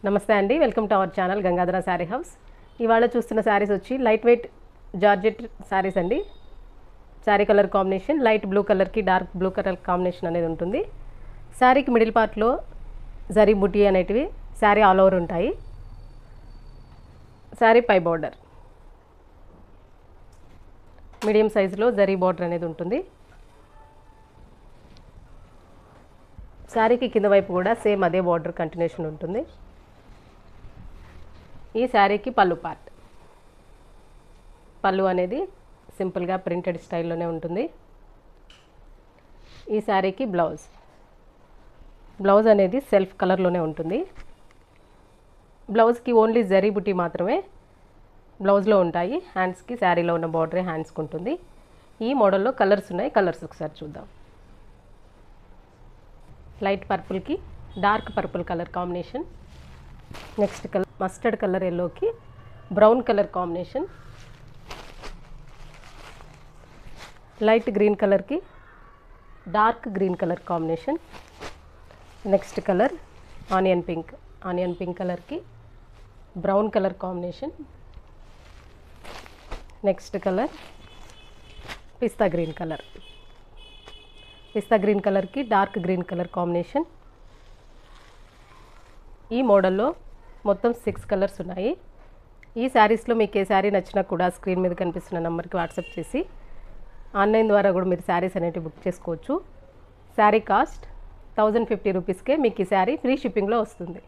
నమస్తే అండి, welcome to our channel Gangadhara sari house. ఇవాళ చూస్తున్న శారీస్ వచ్చి లైట్ వెయిట్ జార్జెట్ శారీస్ అండి. Sari colour combination light blue కలర్కి డార్క్ బ్లూ కలర్ కాంబినేషన్ అనేది ఉంటుంది. శారీకి మిడిల్ పార్ట్లో జరీ బుటీ అనేటివి శారీ ఆల్ ఓవర్ ఉంటాయి. శారీ పై బార్డర్ మీడియం సైజులో జరీ బార్డర్ అనేది ఉంటుంది. శారీకి కింద వైపు కూడా సేమ్ అదే బార్డర్ కంటిన్యూషన్ ఉంటుంది. ఈ శారీకి పళ్ళు పార్ట్, పళ్ళు అనేది సింపుల్గా ప్రింటెడ్ స్టైల్లోనే ఉంటుంది. ఈ శారీకి బ్లౌజ్ అనేది సెల్ఫ్ కలర్లోనే ఉంటుంది. బ్లౌజ్కి ఓన్లీ జరీ బుటీ మాత్రమే బ్లౌజ్లో ఉంటాయి. హ్యాండ్స్కి శారీలో ఉన్న బార్డరే హ్యాండ్స్కి ఉంటుంది. ఈ మోడల్లో కలర్స్ ఉన్నాయి, కలర్స్ ఒకసారి చూద్దాం. లైట్ పర్పుల్కి dark purple colour combination. Next colour mustard colour ఎల్లోకి brown colour combination. Light green కలర్కి dark green colour combination. Next colour onion pink కలర్కి brown colour combination. Next colour pista green కలర్కి డార్క్ గ్రీన్ కలర్ కాంబినేషన్. ఈ మోడల్లో మొత్తం 6 colours ఉన్నాయి. ఈ శారీస్లో మీకు ఏ శారీ నచ్చినా కూడా స్క్రీన్ మీద కనిపిస్తున్న నెంబర్కి వాట్సాప్ చేసి ఆన్లైన్ ద్వారా కూడా మీరు శారీస్ అనేవి బుక్ చేసుకోవచ్చు. శారీ కాస్ట్ 1050 రూపీస్కే మీకు ఈ శారీ ఫ్రీ షిప్పింగ్లో వస్తుంది.